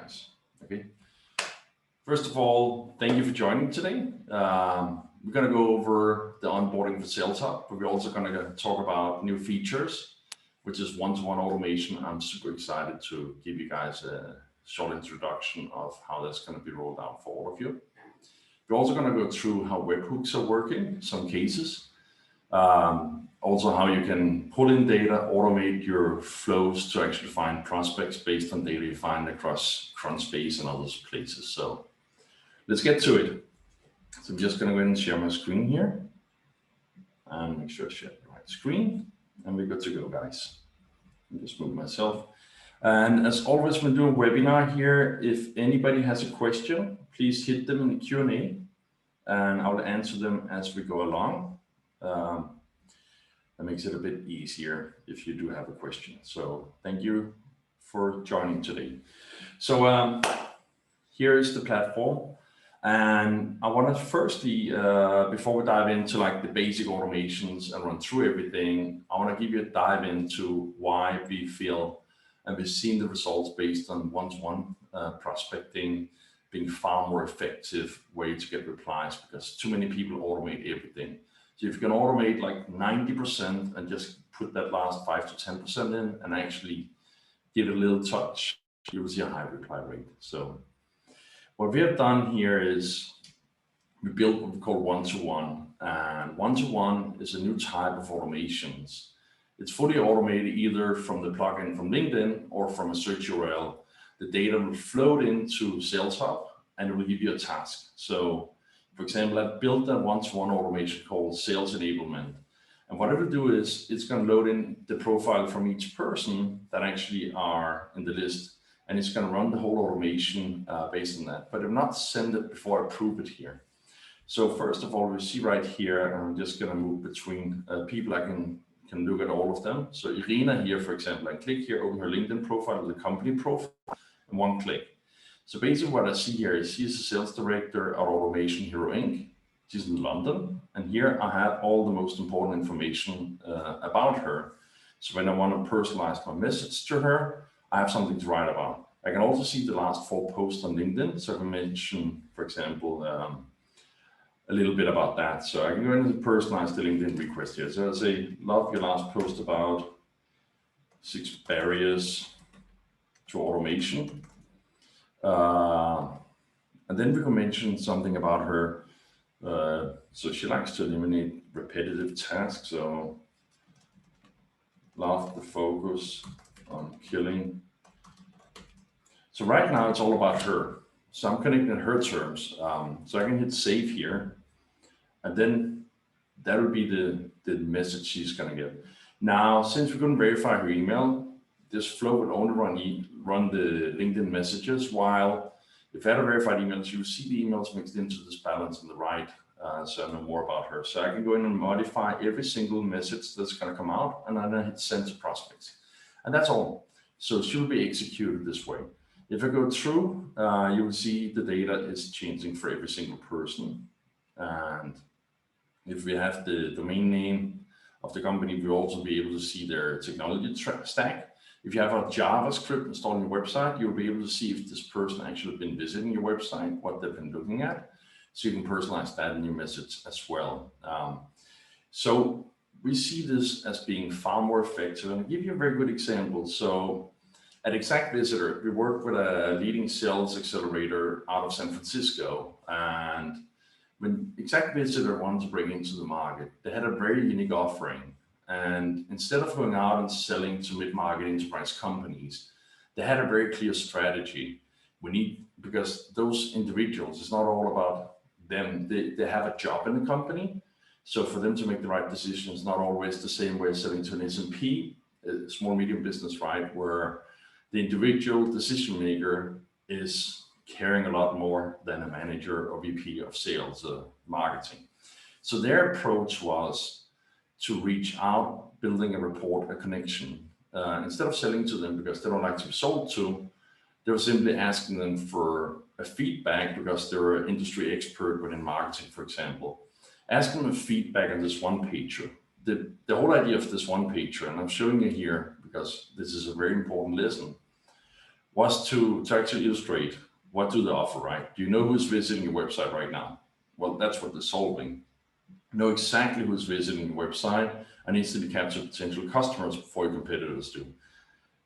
guys. Okay. First of all, thank you for joining today. We're going to go over the onboarding for Saleshub, but we're also going to talk about new features, which is one-to-one automation. I'm super excited to give you guys a short introduction of how that's going to be rolled out for all of you. We're also going to go through how webhooks are working, some cases. Also how you can pull in data, automate your flows to actually find prospects based on data you find across Crunchbase and other places. So let's get to it. So I'm just going to go ahead and share my screen here and make sure I share the right screen, and we're good to go, guys. I'll just move myself. And as always, when doing a webinar here, if anybody has a question, please hit them in the Q&A and I'll answer them as we go along. That makes it a bit easier if you do have a question. So thank you for joining today. So here is the platform. And I want to firstly, before we dive into like the basic automations and run through everything, I want to give you a dive into why we feel and we've seen the results based on one-to-one prospecting being far more effective way to get replies, because too many people automate everything. So if you can automate like 90% and just put that last 5 to 10% in and actually give it a little touch, you will see a high reply rate. So what we have done here is we built what we call one-to-one, and one-to-one is a new type of automations. It's fully automated either from the plugin from LinkedIn or from a search URL. The data will float into Saleshub and it will give you a task. So for example, I've built a one-to-one automation called sales enablement. And what it will do is it's going to load in the profile from each person that actually are in the list. And it's going to run the whole automation based on that, but it will not send it before I approve it here. So first of all, we see right here, and I'm just going to move between people. I can look at all of them. So Irina here, for example, I click here, open her LinkedIn profile with the company profile, and one click. So basically what I see here is she's a sales director at Automation Hero Inc. She's in London. And here I have all the most important information about her. So when I want to personalize my message to her, I have something to write about. I can also see the last 4 posts on LinkedIn. So I can mention, for example, a little bit about that. So I can go into personalize the LinkedIn request here. So I'll say, love your last post about 6 barriers to automation. And then we can mention something about her. So she likes to eliminate repetitive tasks. So love the focus on killing. So right now it's all about her. So I'm connecting her terms. So I can hit save here. And then that would be the message she's going to get. Now, since we couldn't verify her email, this flow would only run the LinkedIn messages, while if I had a verified email, you will see the emails mixed into this balance on the right. So I know more about her. So I can go in and modify every single message that's going to come out, and then I hit send to prospects. And that's all. So she'll be executed this way. If I go through, you will see the data is changing for every single person. And if we have the domain name of the company, we'll also be able to see their technology stack. If you have a JavaScript installed on your website, you'll be able to see if this person actually been visiting your website, what they've been looking at. So you can personalize that in your message as well. So we see this as being far more effective. And I'll give you a very good example. So at Exact Visitor, we work with a leading sales accelerator out of San Francisco. And when Exact Visitor wanted to bring into the market, they had a very unique offering. And instead of going out and selling to mid-market enterprise companies, they had a very clear strategy. Because those individuals, it's not all about them. They have a job in the company. So for them to make the right decision, it's not always the same way as selling to an S&P, a small medium business, right? Where the individual decision maker is caring a lot more than a manager or VP of sales or marketing. So their approach was to reach out, building a rapport, a connection. Instead of selling to them because they don't like to be sold to, they were simply asking them for a feedback because they were an industry expert within marketing, for example. Asking them feedback on this one pager. The whole idea of this one pager, and I'm showing you here because this is a very important lesson, was to actually illustrate what do they offer, right? Do you know who's visiting your website right now? Well, that's what they're solving. Know exactly who's visiting your website and instantly capture potential customers before your competitors do.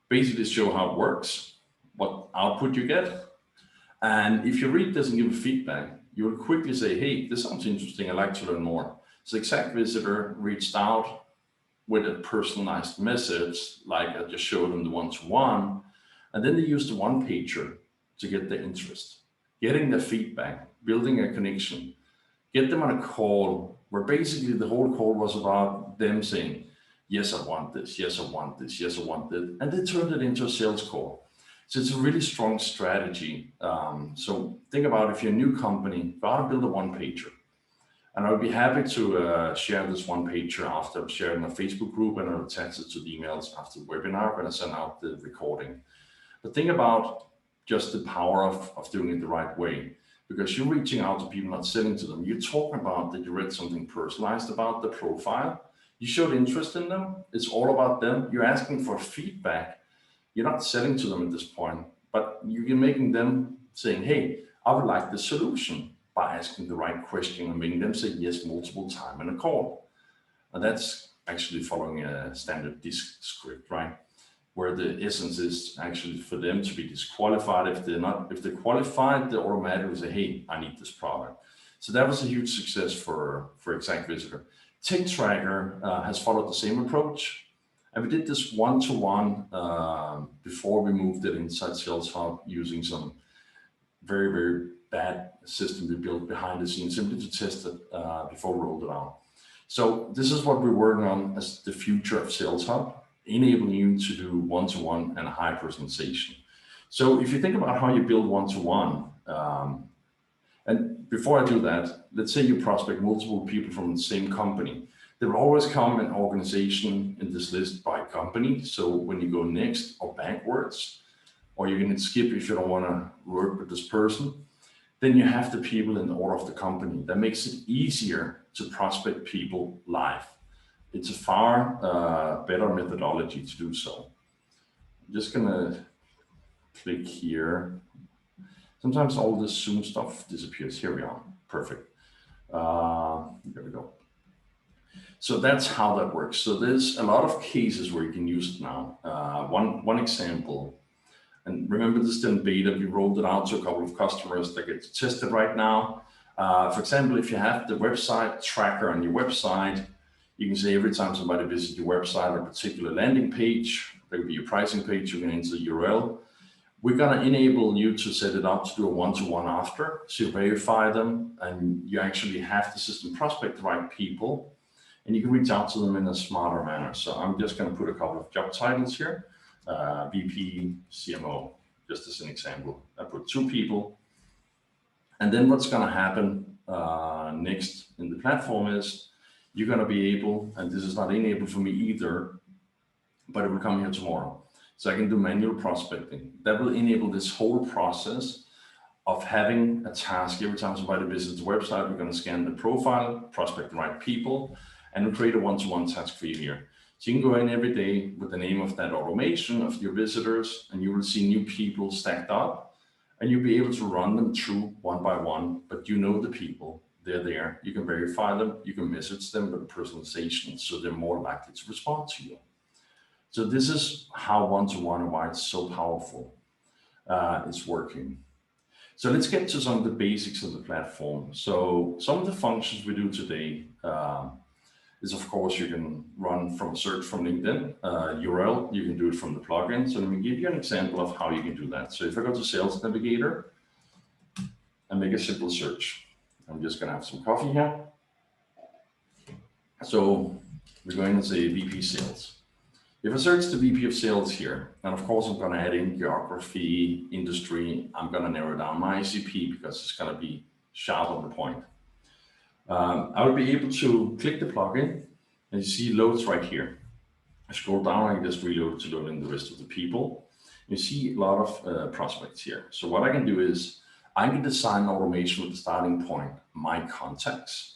Basically show how it works, what output you get. And if your read doesn't give feedback, you will quickly say, hey, this sounds interesting, I'd like to learn more. So exact visitor reached out with a personalized message, like I just showed them the one-to-one, and then they use the one-pager to get their interest, getting their feedback, building a connection, get them on a call where basically the whole call was about them saying, yes, I want this, yes, I want this, yes, I want this. And they turned it into a sales call. So it's a really strong strategy. So think about if you're a new company, got to build a one pager. And I would be happy to share this one pager after I'm sharing a Facebook group, and I'll attach it to the emails after the webinar when I send out the recording. But think about just the power of doing it the right way, because you're reaching out to people, not selling to them. You're talking about that you read something personalized about the profile. You showed interest in them. It's all about them. You're asking for feedback. You're not selling to them at this point, but you're making them saying, hey, I would like the solution, by asking the right question and making them say yes multiple times in a call. And that's actually following a standard DISC script, right? Where the essence is actually for them to be disqualified. If they're qualified, they automatically say, hey, I need this product. So that was a huge success for Exact Visitor. Tech Tracker has followed the same approach. And we did this one-to-one before we moved it inside Saleshub using some very, very bad system we built behind the scenes simply to test it before we rolled it out. So this is what we're working on as the future of Saleshub, enabling you to do one-to-one and high personalization. So if you think about how you build one-to-one, and before I do that, let's say you prospect multiple people from the same company. There will always come an organization in this list by company. So when you go next or backwards, or you're going to skip if you don't want to work with this person, then you have the people in the order of the company. That makes it easier to prospect people live. It's a far better methodology to do so. I'm just going to click here. Sometimes all this Zoom stuff disappears. Here we are. Perfect. There we go. So that's how that works. So there's a lot of cases where you can use it now. One example, and remember this is still in beta, we rolled it out to a couple of customers that get tested right now. For example, if you have the website tracker on your website, you can say every time somebody visits your website or a particular landing page, there will be a pricing page, you can enter the URL. We're going to enable you to set it up to do a one-to-one after, so you verify them and you actually have the system prospect the right people, and you can reach out to them in a smarter manner. So I'm just going to put a couple of job titles here, VP, CMO, just as an example. I put 2 people. And then what's going to happen next in the platform is you're going to be able, and this is not enabled for me either, but it will come here tomorrow. So I can do manual prospecting. That will enable this whole process of having a task. Every time somebody visits the website, we're going to scan the profile, prospect the right people, and we'll create a one-to-one task for you here. So you can go in every day with the name of that automation of your visitors, and you will see new people stacked up, and you'll be able to run them through one by one, but you know the people, they're there. You can verify them, you can message them with personalization, so they're more likely to respond to you. So this is how one-to-one and why it's so powerful. It's working. So let's get to some of the basics of the platform. So some of the functions we do today is, of course, you can run from a search from LinkedIn, URL, you can do it from the plugin. So let me give you an example of how you can do that. So if I go to Sales Navigator and make a simple search, I'm just going to have some coffee here. So we're going to say VP Sales. If I search the VP of Sales here, and of course I'm going to add in geography, industry, I'm going to narrow down my ICP because it's going to be sharp on the point. I will be able to click the plugin and you see loads right here. I scroll down, I can just reload to load in the rest of the people. You see a lot of prospects here. So what I can do is I can design an automation with the starting point, my contacts.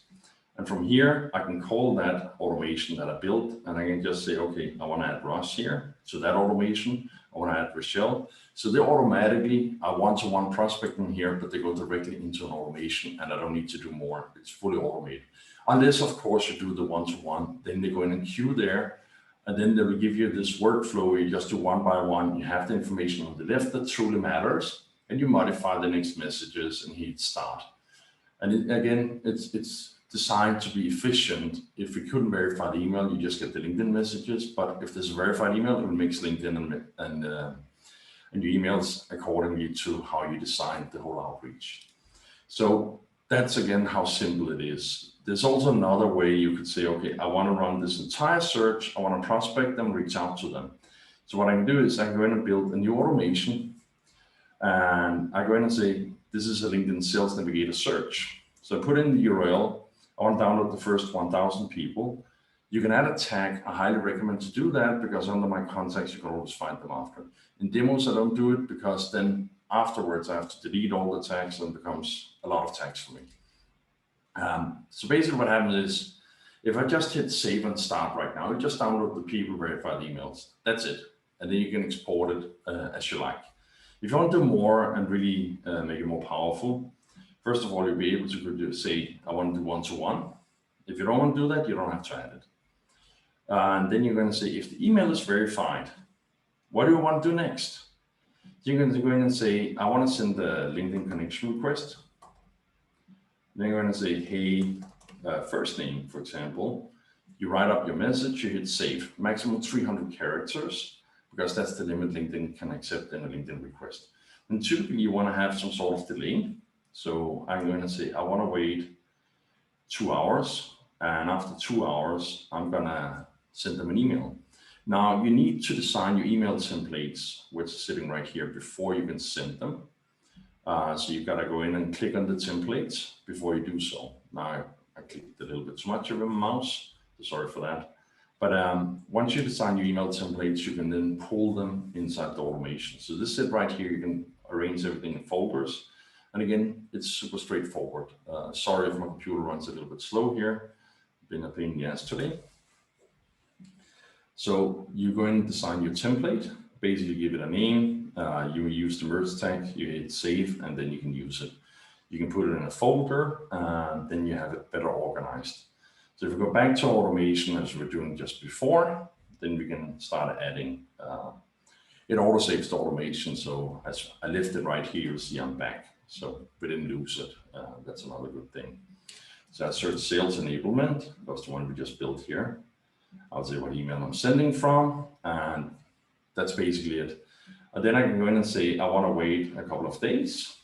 And from here, I can call that automation that I built, and I can just say, okay, I want to add Ross here to that automation. I want to add Rochelle. So they automatically are one-to-one prospecting here, but they go directly into an automation and I don't need to do more. It's fully automated. Unless, of course, you do the one-to-one, then they go in and queue there. And then they will give you this workflow where you just do one by one. You have the information on the left that truly matters, and you modify the next messages and hit start. And again, it's designed to be efficient. If you couldn't verify the email, you just get the LinkedIn messages. But if there's a verified email, it will mix LinkedIn and your emails accordingly to how you designed the whole outreach. So that's again how simple it is. There's also another way you could say, okay, I want to run this entire search. I want to prospect them, reach out to them. So what I can do is I can go in and build a new automation. And I go in and say, this is a LinkedIn Sales Navigator search. So I put in the URL. I want to download the first 1,000 people. You can add a tag. I highly recommend to do that because under my contacts, you can always find them after. In demos, I don't do it because then afterwards I have to delete all the tags and it becomes a lot of tags for me. So basically what happens is if I just hit save and start right now, you just download the people verified emails. That's it. And then you can export it as you like. If you want to do more and really make it more powerful, first of all, you'll be able to say, I want to do one-to-one. If you don't want to do that, you don't have to add it. And then you're going to say, if the email is verified, what do you want to do next? You're going to go in and say, I want to send a LinkedIn connection request. Then you're going to say, hey, first name, for example. You write up your message, you hit save, maximum 300 characters, because that's the limit LinkedIn can accept in a LinkedIn request. And typically you want to have some sort of delay. So I'm going to say, I want to wait 2 hours. And after 2 hours, I'm going to send them an email. Now you need to design your email templates, which is sitting right here before you can send them. So you've got to go in and click on the templates before you do so. Now I clicked a little bit too much with my mouse, so sorry for that. But once you design your email templates, you can then pull them inside the automation. So this is it right here. You can arrange everything in folders. And again, it's super straightforward. Sorry if my computer runs a little bit slow here. Been a pain in the ass today. So you go in and design your template, basically give it a name, you use the merge tag, you hit save, and then you can use it. You can put it in a folder, and then you have it better organized. So if we go back to automation as we were doing just before, then we can start adding, it auto saves the automation. So as I left it right here, you see I'm back. So we didn't lose it. That's another good thing. So I search sales enablement. That's the one we just built here. I'll say what email I'm sending from, and that's basically it. And then I can go in and say, I want to wait a couple of days.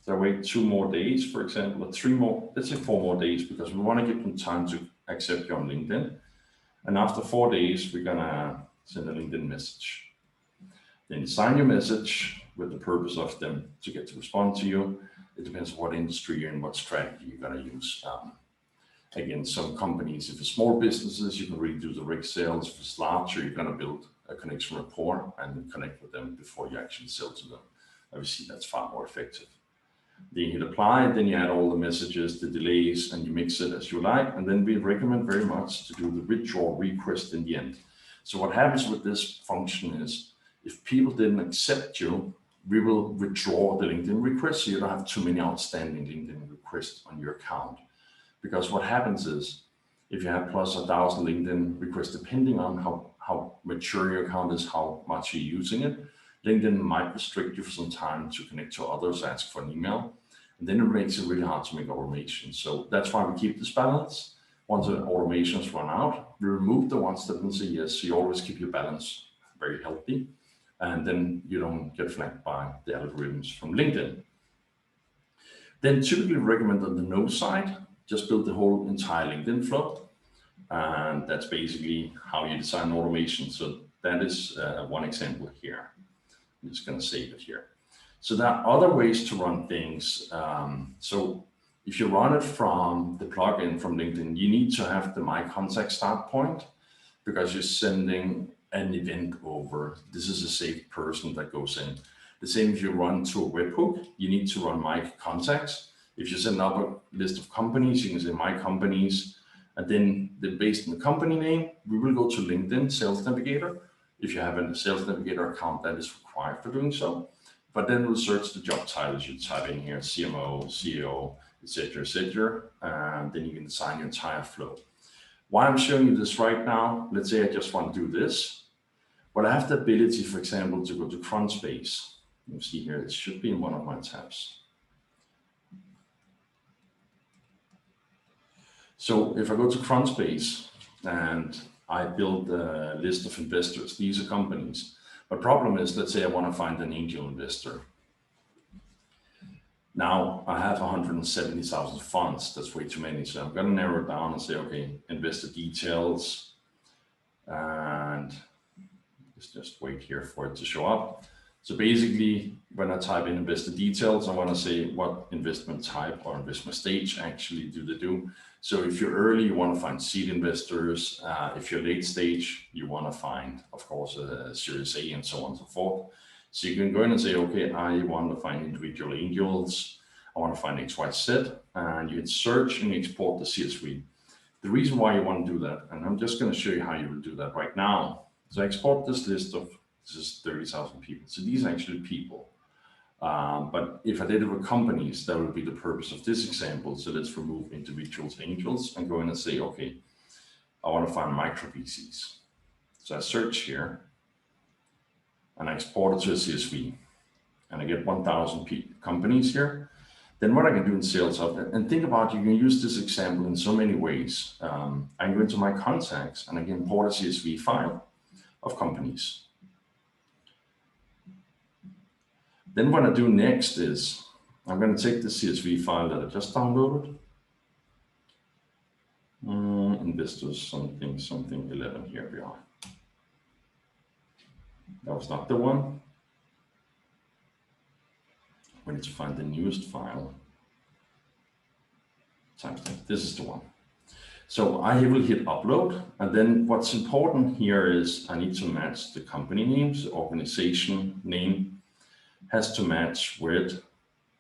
So I wait 2 more days, for example, or 3 more, let's say 4 more days, because we want to give them time to accept you on LinkedIn. And after 4 days, we're going to send a LinkedIn message. Then you sign your message with the purpose of them to get to respond to you. It depends on what industry you're in, what strategy you're going to use. Again, some companies, if it's small businesses, you can really do direct sales. If it's larger, you're going to build a connection rapport and connect with them before you actually sell to them. Obviously, that's far more effective. Then you hit apply, then you add all the messages, the delays, and you mix it as you like. And then we recommend very much to do the withdraw request in the end. So what happens with this function is, if people didn't accept you, we will withdraw the LinkedIn request so you don't have too many outstanding LinkedIn requests on your account. Because what happens is, if you have plus 1,000 LinkedIn requests, depending on how mature your account is, how much you're using it, LinkedIn might restrict you for some time to connect to others, ask for an email, and then it makes it really hard to make automation. So that's why we keep this balance. Once the automations run out, we remove the ones that will say yes, so you always keep your balance very healthy, and then you don't get flagged by the algorithms from LinkedIn. Then typically recommend on the no side, just build the whole entire LinkedIn flow. And that's basically how you design automation. So that is one example here. I'm just going to save it here. So there are other ways to run things. So if you run it from the plugin from LinkedIn, you need to have the My Contact start point because you're sending an event over. This is a safe person that goes in. The same if you run to a webhook, you need to run My Contacts. If you send up a list of companies, you can say My Companies, and then based on the company name, we will go to LinkedIn Sales Navigator, If you have a Sales Navigator account, that is required for doing so. But then we'll search the job titles. You type in here CMO, CEO, etc., and then you can design your entire flow. Why I'm showing you this right now, let's say I just want to do this, but I have the ability, for example, to go to Crunchbase. You see here, it should be in one of my tabs. So if I go to Crunchbase and I build a list of investors, these are companies. The problem is, let's say I want to find an angel investor. Now I have 170,000 funds. That's way too many. So I'm going to narrow it down and say, okay, investor details. And let's just wait here for it to show up. So basically, when I type in investor details, I want to say what investment type or investment stage actually do they do. So if you're early, you want to find seed investors. If you're late stage, you want to find, of course, a Series A and so on and so forth. So you can go in and say, okay, I want to find individual angels. I want to find XYZ, and you can search and export the CSV. The reason why you want to do that, and I'm just going to show you how you will do that right now. So I export this list of, this is 30,000 people. So these are actually people. But if I did it with companies, that would be the purpose of this example. So let's remove individuals, angels, and go in and say, okay, I want to find micro VCs. So I search here and I export it to a CSV and I get 1,000 companies here. Then what I can do in Saleshub, and think about, you can use this example in so many ways. I can go into my contacts and I can import a CSV file of companies. Then what I do next is I'm going to take the CSV file that I just downloaded. Investors something 11, here we are. That was not the one. We need to find the newest file. Timestamp, this is the one. So I will hit upload, and then what's important here is I need to match the company names, the organization name has to match with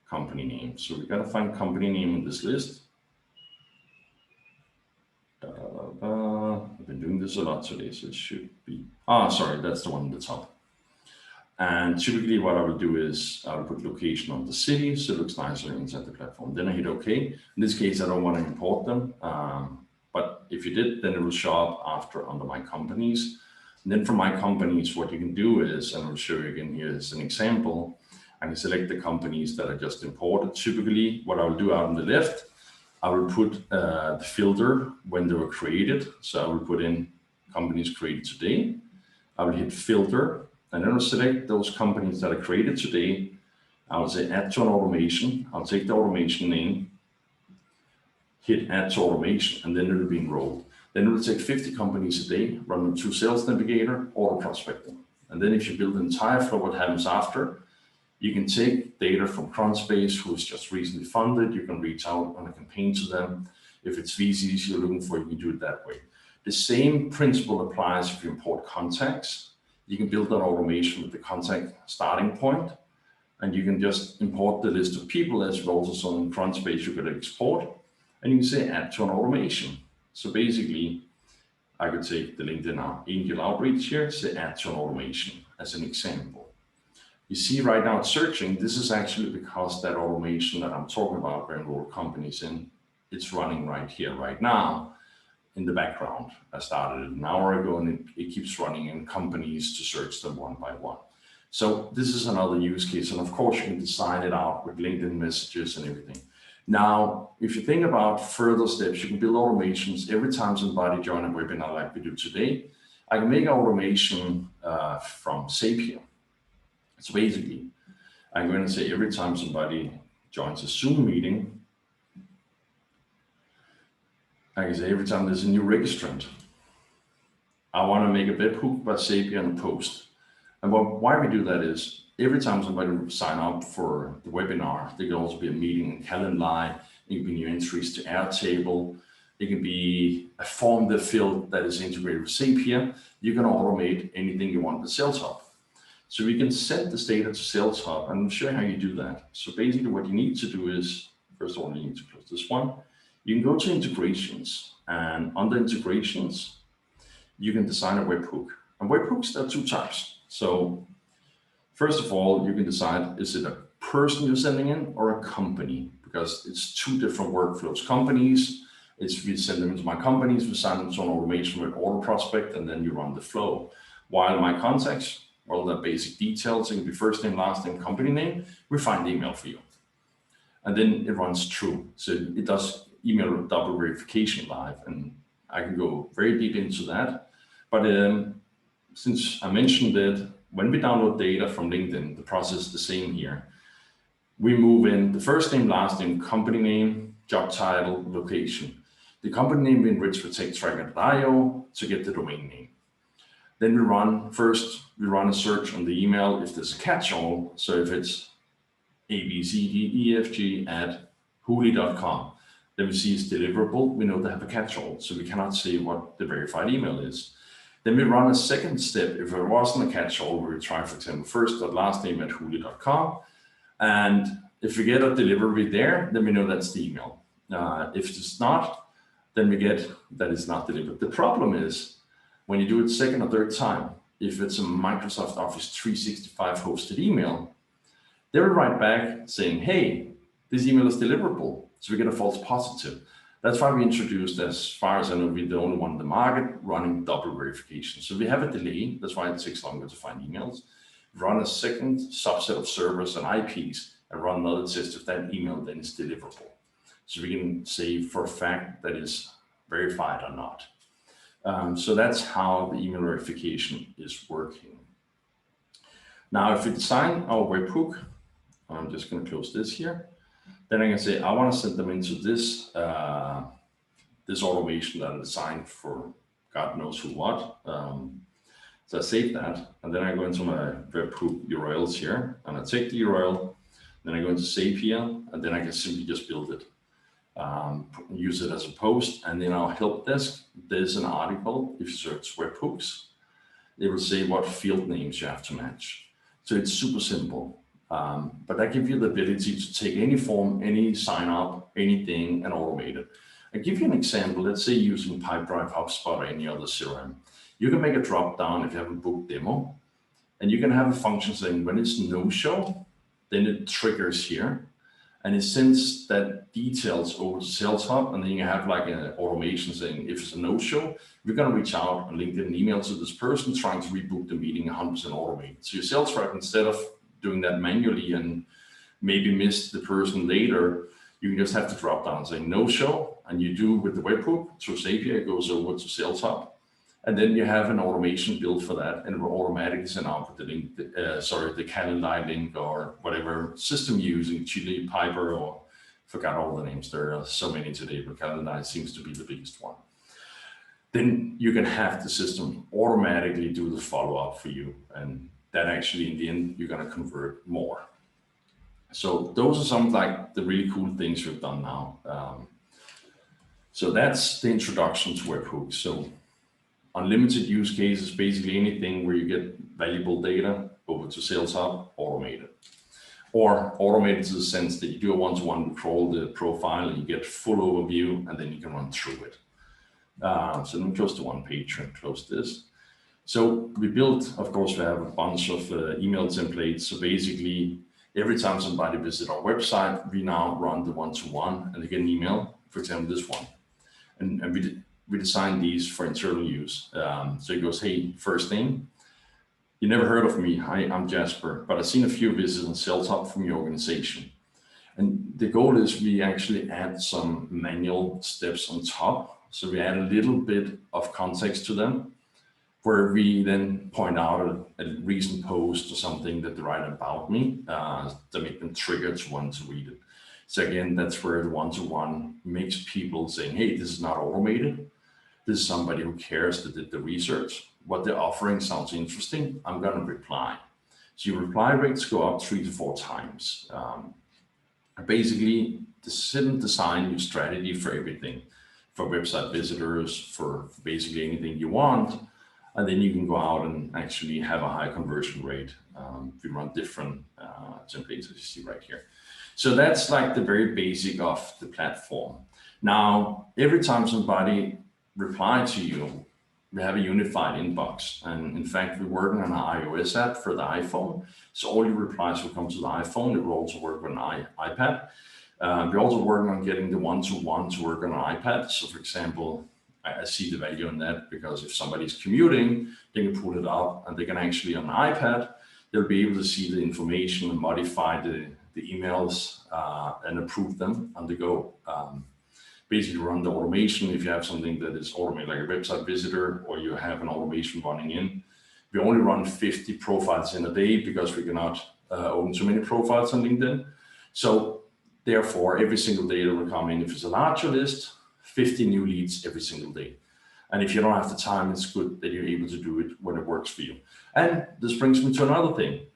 company name. So we got to find company name in this list. I've been doing this a lot today, so it should be, sorry, that's the one at the top. And typically what I will do is I'll put location on the city, so it looks nicer inside the platform. Then I hit OK. In this case, I don't want to import them. But if you did, then it will show up after under my companies. And then from my companies, what you can do is, and I'll show you again here as an example, I can select the companies that I just imported. Typically, what I will do out on the left, I will put the filter when they were created. So I will put in companies created today. I will hit filter, and then I'll select those companies that are created today. I will say add to an automation. I'll take the automation name, hit add to automation, and then it will be enrolled. Then it will take 50 companies a day, run them through Sales Navigator, auto prospecting. And then if you build an entire flow, what happens after, you can take data from Crunchbase, who's just recently funded. You can reach out on a campaign to them. If it's VCs you're looking for, you can do it that way. The same principle applies if you import contacts. You can build an automation with the contact starting point, and you can just import the list of people, as you also saw in Crunchbase. You could export, and you can say add to an automation. So basically, I could take the LinkedIn Angel Outreach here, say add to an automation as an example. You see right now it's searching. This is actually because that automation that I'm talking about, where enrolled companies in, it's running right here, right now in the background. I started it an hour ago, and it keeps running in companies to search them one by one. So this is another use case. And of course, you can design it out with LinkedIn messages and everything. Now, if you think about further steps, you can build automations. Every time somebody joins a webinar like we do today, I can make an automation from Zapier. So basically, I'm going to say every time somebody joins a Zoom meeting, I can say every time there's a new registrant, I want to make a webhook by Zapier and a post. And why we do that is every time somebody sign up for the webinar, there can also be a meeting in Calendly, it can be new entries to Airtable, it can be a form they fill that is integrated with Zapier. You can automate anything you want with Saleshub. So we can set this data to Saleshub, and I'll show you how you do that. So basically what you need to do is, first of all, you need to close this one. You can go to integrations, and under integrations, you can design a webhook. And webhooks, there are two types. So first of all, you can decide, is it a person you're sending in or a company? Because it's two different workflows. Companies, it's we send them into my companies, we sign them to an automation with auto prospect, and then you run the flow. While my contacts, well, the basic details, it can be first name, last name, company name, we find the email for you. And then it runs through. So it does email double verification live, and I can go very deep into that. But since I mentioned it, when we download data from LinkedIn, the process is the same here. We move in the first name, last name, company name, job title, location. The company name we enrich with TechTracker.io to get the domain name. Then we run a search on the email if there's a catch-all. So if it's abcdefg at hooli.com, then we see it's deliverable. We know they have a catch-all, so we cannot say what the verified email is. Then we run a second step. If there wasn't a catch-all, we try, for example, first or last name at hooli.com. And if we get a delivery there, then we know that's the email. If it's not, then we get that it's not delivered. The problem is when you do it second or third time, if it's a Microsoft Office 365 hosted email, they will write back saying, hey, this email is deliverable. So we get a false positive. That's why we introduced, as far as I know, we're the only one in the market running double verification. So we have a delay. That's why it takes longer to find emails. Run a second subset of servers and IPs and run another test if that email then is deliverable. So we can say for a fact that is verified or not. So that's how the email verification is working. Now, if we design our webhook, I'm just going to close this here. Then I can say, I want to send them into this, this automation that I designed for God knows who what. So I save that, and then I go into my webhook URLs here, and I take the URL, then I go into save here, and then I can simply just build it, use it as a post, and then our help desk, there's an article. If you search webhooks, it will say what field names you have to match. So it's super simple. But that gives you the ability to take any form, any sign up, anything, and automate it. I'll give you an example. Let's say using Pipedrive, HubSpot, or any other CRM. You can make a drop down if you have a book demo, and you can have a function saying when it's no show, then it triggers here, and it sends that details over to Saleshub, and then you have like an automation saying if it's a no show, we're going to reach out on LinkedIn and email to this person trying to rebook the meeting 100% automated. So your sales rep, instead of doing that manually and maybe miss the person later, you can just have to drop down and say no show, and you do with the webhook through Zapier, it goes over to Saleshub, and then you have an automation built for that, and it will automatically send out the link, the calendar link or whatever system you're using, Chili, Piper, or forgot all the names. There are so many today, but calendar seems to be the biggest one. Then you can have the system automatically do the follow-up for you, and that actually in the end you're going to convert more. So those are some like the really cool things we've done now. So that's the introduction to webhooks. So unlimited use cases, basically anything where you get valuable data over to Saleshub, automated. Or automated to the sense that you do a one-to-one, crawl the profile and you get full overview, and then you can run through it. So let me close the one page and close this. So we built, of course, we have a bunch of email templates. So basically, every time somebody visits our website, we now run the one-to-one and they get an email, for example, this one. And we designed these for internal use. So it goes, hey, first name, you never heard of me. Hi, I'm Jasper, but I've seen a few visits on Saleshub from your organization. And the goal is we actually add some manual steps on top. So we add a little bit of context to them, where we then point out a recent post or something that they write about me to make them trigger to want to read it. So again, that's where the one-to-one makes people saying, hey, this is not automated. This is somebody who cares, that did the research. What they're offering sounds interesting. I'm going to reply. So your reply rates go up 3 to 4 times. Basically, design your strategy for everything, for website visitors, for basically anything you want. And then you can go out and actually have a high conversion rate. We run different templates, as you see right here. So that's like the very basic of the platform. Now, every time somebody replies to you, we have a unified inbox. And in fact, we're working on an iOS app for the iPhone. So all your replies will come to the iPhone. It will also work on an iPad. We're also working on getting the one-to-one to work on an iPad. So for example, I see the value in that, because if somebody's commuting, they can pull it up and they can actually on an iPad, they'll be able to see the information and modify the emails and approve them on the go. Basically run the automation. If you have something that is automated, like a website visitor, or you have an automation running in, we only run 50 profiles in a day because we cannot open too many profiles on LinkedIn. So therefore, every single day that will come in, if it's a larger list, 50 new leads every single day. And if you don't have the time, it's good that you're able to do it when it works for you. And this brings me to another thing.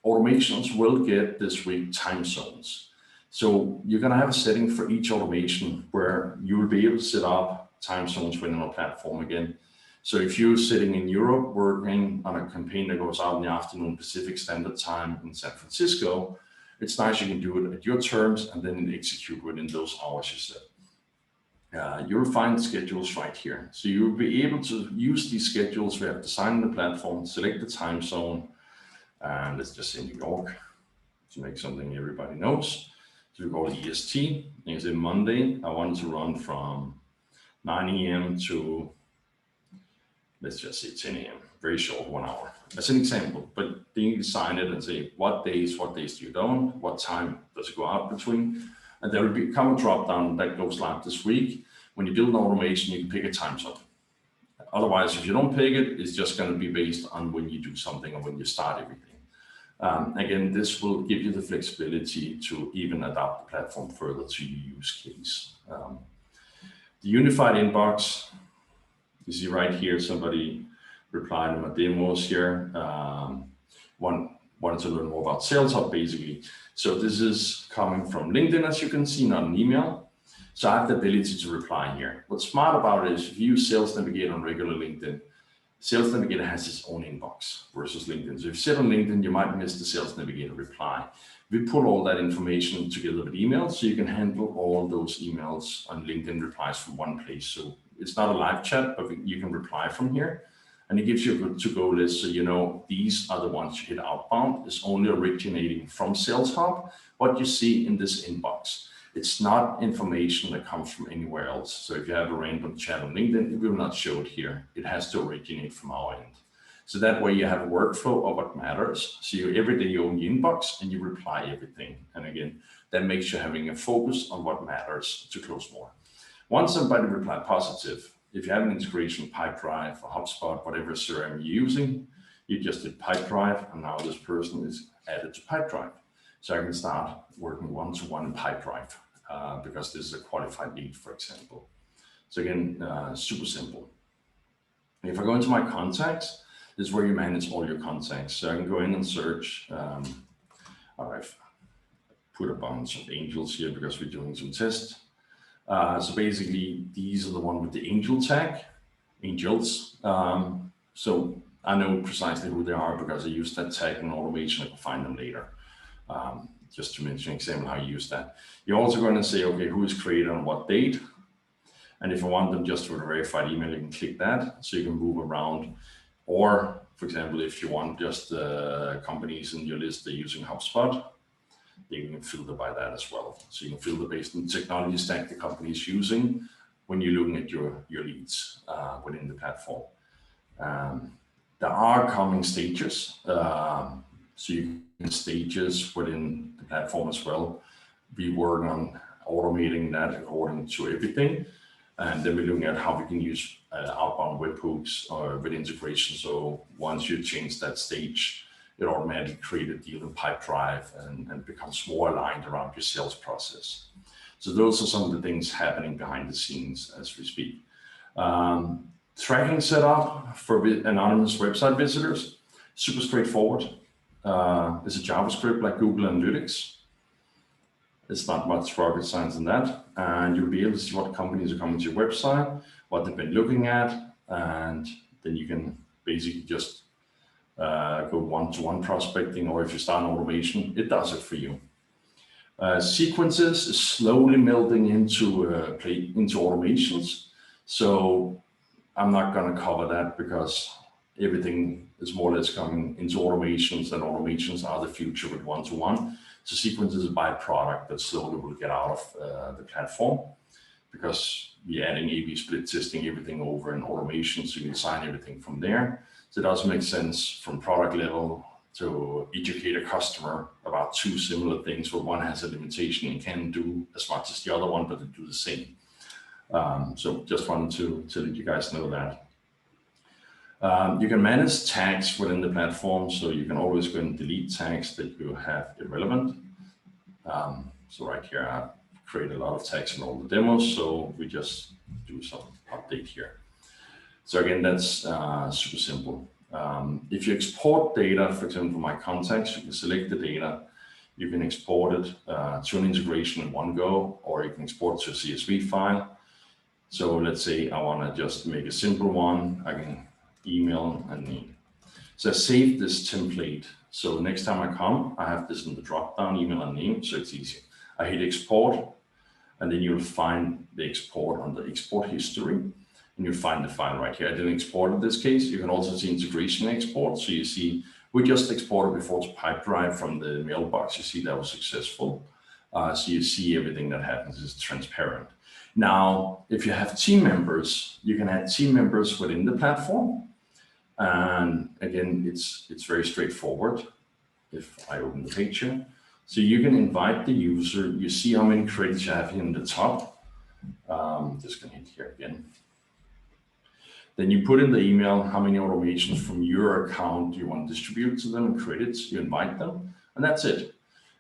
Automations will get this week time zones. So you're going to have a setting for each automation where you will be able to set up time zones within a platform again. So if you're sitting in Europe working on a campaign that goes out in the afternoon Pacific Standard Time in San Francisco, it's nice you can do it at your terms and then execute within those hours you set. You'll find schedules right here. So you'll be able to use these schedules. We have designed the platform, select the time zone, and let's just say New York to make something everybody knows. So we go to EST, and you say Monday, I want to run from 9 a.m. to, let's just say 10 a.m. Very short, 1 hour. That's an example, but then you design it and say, what days do you don't? What time does it go out between? And there will become a drop down that goes live this week. When you build an automation, you can pick a time zone. Otherwise, if you don't pick it, it's just going to be based on when you do something or when you start everything. Again, this will give you the flexibility to even adapt the platform further to your use case. The unified inbox, you see right here, somebody replied to my demos here. Wanted to learn more about Saleshub, basically. So this is coming from LinkedIn, as you can see, not an email. So I have the ability to reply here. What's smart about it is if you use Sales Navigator on regular LinkedIn, Sales Navigator has its own inbox versus LinkedIn. So if you sit on LinkedIn, you might miss the Sales Navigator reply. We pull all that information together with emails, so you can handle all those emails on LinkedIn replies from one place. So it's not a live chat, but you can reply from here. And it gives you a good to-go list, so you know these are the ones you hit outbound. It's only originating from Saleshub, what you see in this inbox. It's not information that comes from anywhere else. So if you have a random chat on LinkedIn, it will not show it here. It has to originate from our end. So that way you have a workflow of what matters. So every day you own your inbox and you reply everything. And again, that makes you having a focus on what matters to close more. Once somebody replied positive, if you have an integration, Pipedrive or HubSpot, whatever CRM you're using, you just did Pipedrive, and now this person is added to Pipedrive. So I can start working one-to-one in Pipedrive because this is a qualified lead, for example. So again, super simple. If I go into my contacts, this is where you manage all your contacts. So I can go in and search. I've put a bunch of angels here because we're doing some tests. So basically, these are the one with the angel tag, angels. So I know precisely who they are because I use that tag in automation. I can find them later. Just to mention an example how you use that. You're also going to say, okay, who is created on what date? And if I want them just with a verified email, you can click that so you can move around. Or, for example, if you want just companies in your list that are using HubSpot, you can filter by that as well. So you can filter based on the technology stack the company is using when you're looking at your leads within the platform. There are coming stages. So you can stages within the platform as well. We work on automating that according to everything. And then we're looking at how we can use outbound webhooks or with integration. So once you change that stage, it automatically creates a deal in Pipedrive and becomes more aligned around your sales process. So those are some of the things happening behind the scenes as we speak. Tracking setup for anonymous website visitors, super straightforward. It's a JavaScript like Google Analytics. It's not much rocket science in that. And you'll be able to see what companies are coming to your website, what they've been looking at, and then you can basically just go one-to-one prospecting, or if you start an automation, it does it for you. Sequences is slowly melding into automations. So I'm not going to cover that because everything is more or less coming into automations, and automations are the future with one-to-one. So sequence is a byproduct that slowly will get out of the platform, because we're adding A/B split testing everything over in automation, so you can sign everything from there. So it does make sense from product level to educate a customer about two similar things, where one has a limitation and can do as much as the other one, but they do the same. So just wanted to let you guys know that. You can manage tags within the platform, so you can always go and delete tags that you have irrelevant. So right here, I've created a lot of tags in all the demos, so we just do some update here. So again, that's super simple. If you export data, for example, my contacts, you can select the data, you can export it to an integration in one go, or you can export it to a CSV file. So let's say I want to just make a simple one. I can email and name. So I save this template. So next time I come, I have this in the drop-down, email and name, so it's easy. I hit export, and then you'll find the export under export history, and you'll find the file right here. I didn't export in this case. You can also see integration export. So you see, we just exported before to Pipedrive from the mailbox. You see that was successful. So you see everything that happens is transparent. Now, if you have team members, you can add team members within the platform. And again, it's very straightforward. If I open the page here, so you can invite the user. You see how many credits you have here in the top. Just gonna hit here again. Then you put in the email how many automations from your account you want to distribute to them in credits. You invite them, and that's it.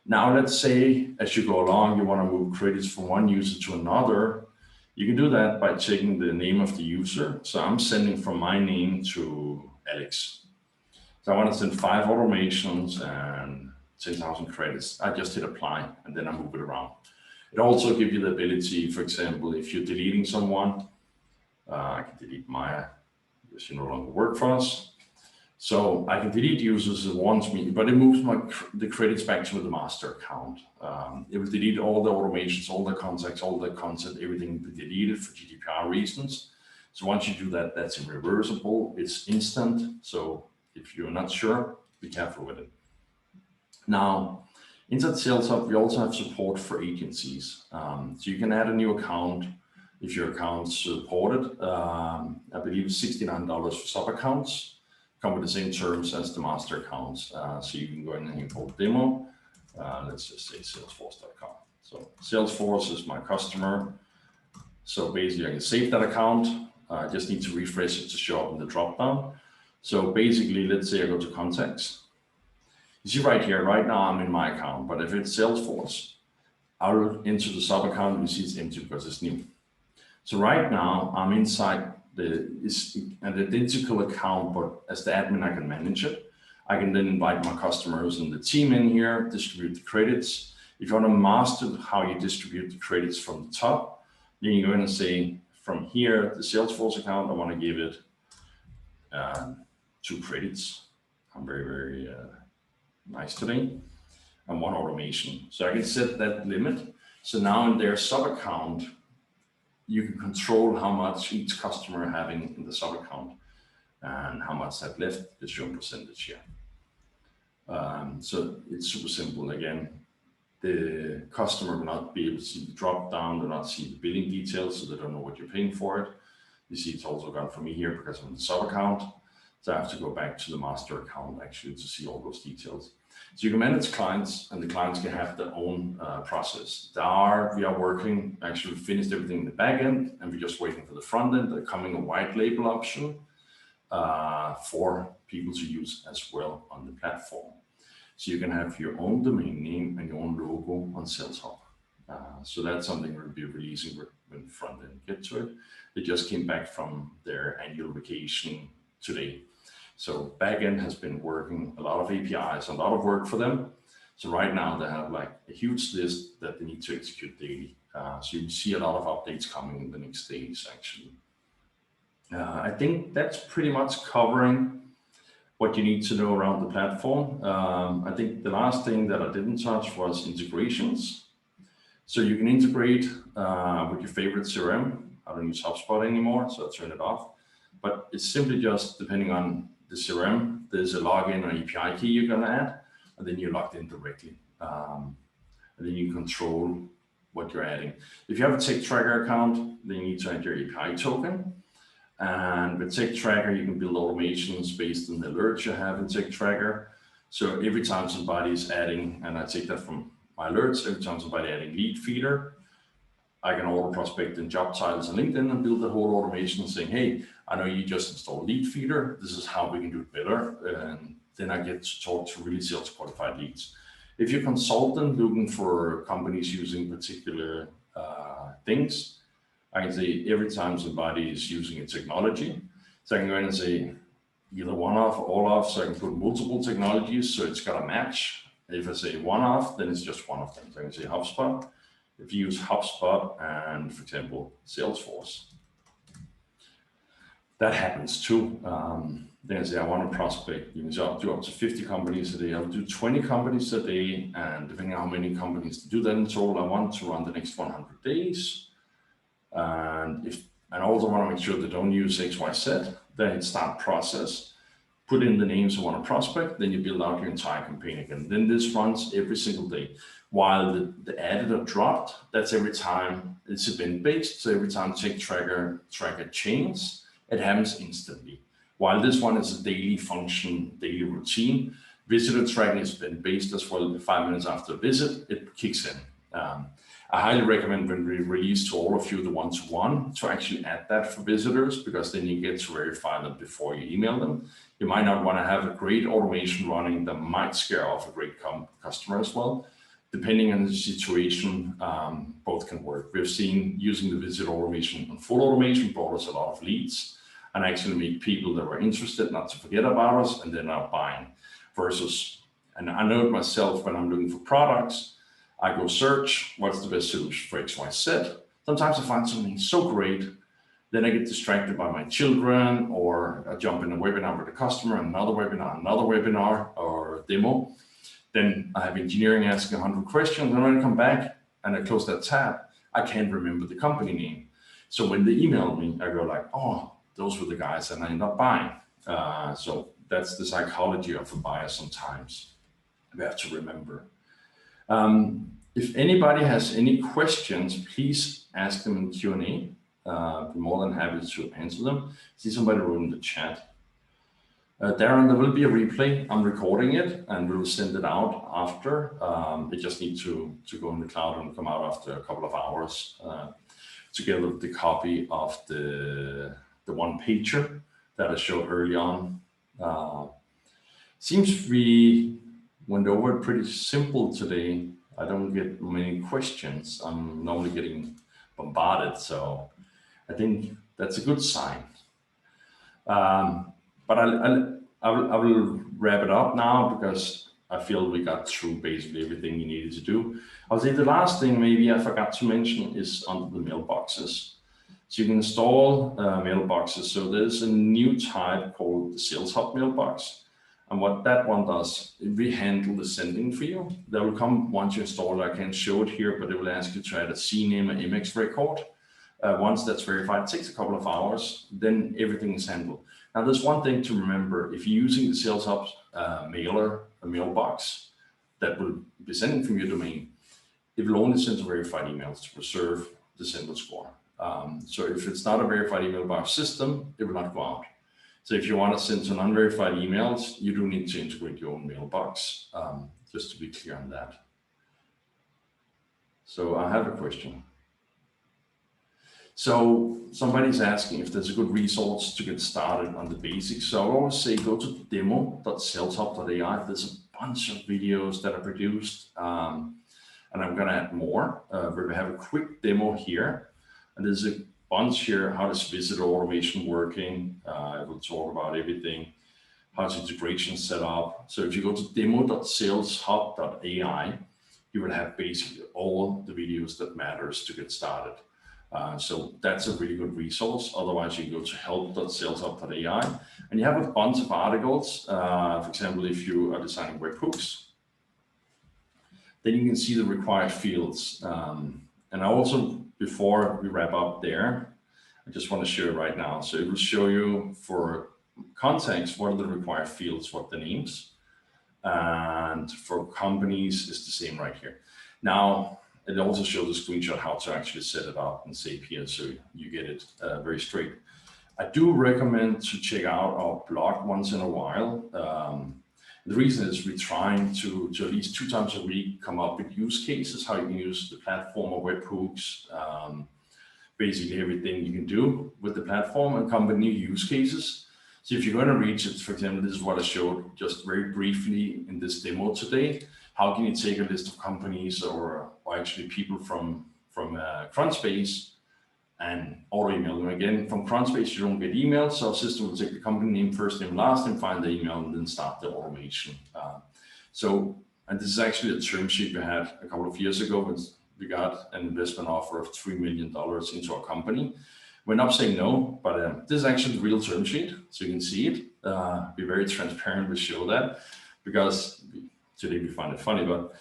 Now, let's say as you go along, you want to move credits from one user to another. You can do that by checking the name of the user. So I'm sending from my name to Alex. So I want to send 5 automations and 10,000 credits. I just hit apply, and then I move it around. It also gives you the ability, for example, if you're deleting someone, I can delete Maya because she no longer works for us. So I can delete users that wants me, but it moves the credits back to the master account. It will delete all the automations, all the contacts, all the content, everything will be deleted for GDPR reasons. So once you do that, that's irreversible. It's instant. So if you're not sure, be careful with it. Now, inside Saleshub, we also have support for agencies. So you can add a new account if your account's supported. I believe it's $69 for sub accounts. Come with the same terms as the master accounts. So you can go in and import demo. Let's just say salesforce.com. So Salesforce is my customer. So basically I can save that account. I just need to refresh it to show up in the dropdown. So basically, let's say I go to contacts. You see right here, right now I'm in my account, but if it's Salesforce, I'll enter the sub account, and you see it's empty because it's new. So right now I'm inside it's an identical account, but as the admin, I can manage it. I can then invite my customers and the team in here, distribute the credits. If you want to master how you distribute the credits from the top, then you're going to say from here, the Salesforce account, I want to give it 2 credits. I'm very, very nice today. And 1 automation. So I can set that limit. So now in their sub account, you can control how much each customer having in the sub account and how much that left is shown percentage here. So it's super simple. Again, the customer will not be able to see the drop down, they'll not see the billing details, so they don't know what you're paying for it. You see it's also gone for me here because I'm in the sub account. So I have to go back to the master account actually to see all those details. So you can manage clients, and the clients can have their own process. We are working, actually we finished everything in the back end, and we're just waiting for the front end. They're coming a white label option for people to use as well on the platform. So you can have your own domain name and your own logo on Saleshub. So that's something we'll be releasing when the front end get to it. They just came back from their annual vacation today. So backend has been working a lot of APIs, a lot of work for them. So right now they have like a huge list that they need to execute daily. So you see a lot of updates coming in the next days actually. I think that's pretty much covering what you need to know around the platform. I think the last thing that I didn't touch was integrations. So you can integrate with your favorite CRM. I don't use HubSpot anymore, so I turn it off. but it's simply just depending on the CRM, there's a login or API key you're going to add, and then you're logged in directly. And then you control what you're adding. If you have a Tick Tracker account, then you need to add your API token. And with Tick Tracker, you can build automations based on the alerts you have in Tick Tracker. So every time somebody's adding, and I take that from my alerts, every time somebody adding lead feeder, I can auto prospect in job titles on LinkedIn and build the whole automation saying, hey, I know you just installed lead feeder. This is how we can do it better. And then I get to talk to really sales qualified leads. If you're a consultant looking for companies using particular things, I can say every time somebody is using a technology, so I can go in and say either one-off or all-off, so I can put multiple technologies, so it's got a match. If I say one-off, then it's just one of them. So I can say HubSpot. If you use HubSpot and, for example, Salesforce, that happens too. Then I say I want to prospect. You can do up to 50 companies a day. I'll do 20 companies a day, and depending on how many companies to do that in total, I want to run the next 100 days. And I also want to make sure they don't use XYZ. Then hit start process. Put in the names you want to prospect. Then you build out your entire campaign again. Then this runs every single day. While the added or dropped, that's every time it's event-based. So every time Tick Tracker changes, it happens instantly. While this one is a daily function, daily routine, visitor tracking is event-based as well. 5 minutes after a visit, it kicks in. I highly recommend when we release to all of you the one-to-one to actually add that for visitors, because then you get to verify them before you email them. You might not want to have a great automation running that might scare off a great customer as well. Depending on the situation, both can work. We've seen using the visit automation and full automation brought us a lot of leads and actually made people that were interested not to forget about us and they're now buying. Versus, and I know it myself when I'm looking for products, I go search, what's the best solution for XYZ? Sometimes I find something so great, then I get distracted by my children, or I jump in a webinar with a customer, another webinar or demo. Then I have engineering asking 100 questions, and when I come back and I close that tab, I can't remember the company name. So when they email me, I go like, oh, those were the guys, and I end up buying. So that's the psychology of a buyer sometimes. We have to remember. If anybody has any questions, please ask them in Q&A. I'd be more than happy to answer them. See somebody wrote in the chat. Darren, there will be a replay. I'm recording it and we'll send it out after. It just needs to go in the cloud and come out after a couple of hours together with the copy of the one pager that I showed early on. Seems we went over it pretty simple today. I don't get many questions. I'm normally getting bombarded, so I think that's a good sign. But I will wrap it up now because I feel we got through basically everything you needed to do. I'll say the last thing maybe I forgot to mention is under the mailboxes. So you can install mailboxes. So there's a new type called the Saleshub mailbox. And what that one does, we handle the sending for you. That will come once you install it. I can't show it here, but it will ask you to add a CNAME and MX record. Once that's verified, it takes a couple of hours, then everything is handled. Now, there's one thing to remember. If you're using the Saleshub mailer, a mailbox that will be sending from your domain, it will only send to verified emails to preserve the sender score. So if it's not a verified email by our system, it will not go out. So if you want to send some unverified emails, you do need to integrate your own mailbox, just to be clear on that. So I have a question. So somebody's asking if there's a good resource to get started on the basics. So I always say go to demo.saleshub.ai. There's a bunch of videos that are produced, and I'm going to add more. We have a quick demo here, and there's a bunch here. How does visitor automation working? I will talk about everything. How's integration set up? So if you go to demo.saleshub.ai, you will have basically all the videos that matters to get started. So that's a really good resource. Otherwise, you go to help.saleshub.ai and you have a bunch of articles. For example, if you are designing webhooks, then you can see the required fields. And I also, before we wrap up there, I just want to show you right now. So it will show you for contacts, what are the required fields, what the names, and for companies, it's the same right here. Now, it also shows a screenshot how to actually set it up and save here, so you get it very straight. I do recommend to check out our blog once in a while. The reason is we're trying to at least 2 times a week come up with use cases, how you can use the platform or webhooks, basically everything you can do with the platform, and come with new use cases. So if you're going to reach it, for example, this is what I showed just very briefly in this demo today. How can you take a list of companies or actually people from Crunchbase and auto email them? Again, from Crunchbase, you don't get emails, so our system will take the company name, first name, last name, find the email, and then start the automation. And this is actually a term sheet we had a couple of years ago when we got an investment offer of $3 million into our company. We're not saying no, but this is actually the real term sheet, so you can see it. Be very transparent, we show that, because today we find it funny, but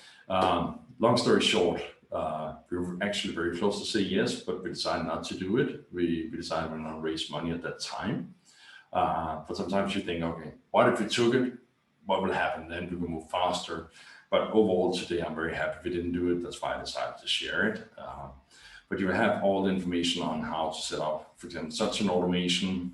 long story short, we were actually very close to say yes, but we decided not to do it. We decided we're not to raise money at that time. But sometimes you think, okay, what if we took it? What will happen then? We will move faster. But overall today, I'm very happy we didn't do it. That's why I decided to share it. But you have all the information on how to set up, for example, such an automation.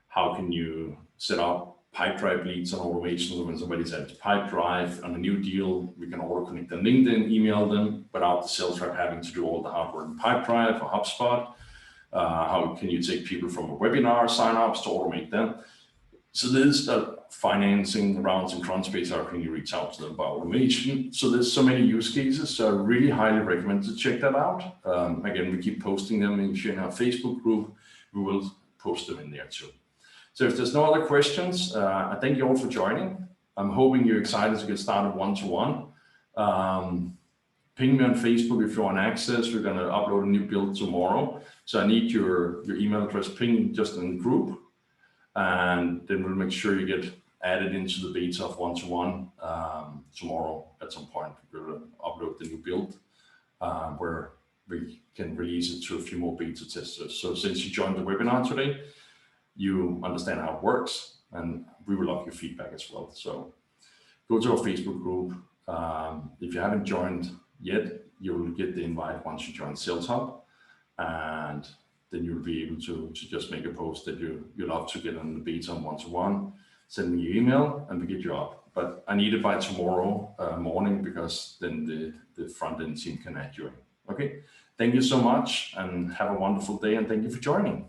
How can you set up Pipedrive leads on automation? When somebody sends Pipedrive on a new deal, we can auto connect them LinkedIn, email them without the sales rep having to do all the hard work in Pipedrive or HubSpot. How can you take people from a webinar sign-ups to automate them? So there's financing rounds in Crunchbase. How can you reach out to them about automation? So there's so many use cases. So I really highly recommend to check that out. Again, we keep posting them. If you're in our Facebook group, we will post them in there too. So if there's no other questions, I thank you all for joining. I'm hoping you're excited to get started one-to-one. Ping me on Facebook if you want access. We're going to upload a new build tomorrow. So I need your email address ping just in the group. And then we'll make sure you get added into the beta of one-to-one tomorrow at some point. We'll upload the new build where we can release it to a few more beta testers. So since you joined the webinar today, you understand how it works, and we will love your feedback as well. So go to our Facebook group. If you haven't joined yet, you will get the invite once you join Saleshub, and then you'll be able to just make a post that you love to get on the beta on one-to-one. Send me your email and we get you up. But I need it by tomorrow morning, because then the front end team can add you in. Okay, thank you so much and have a wonderful day, and thank you for joining.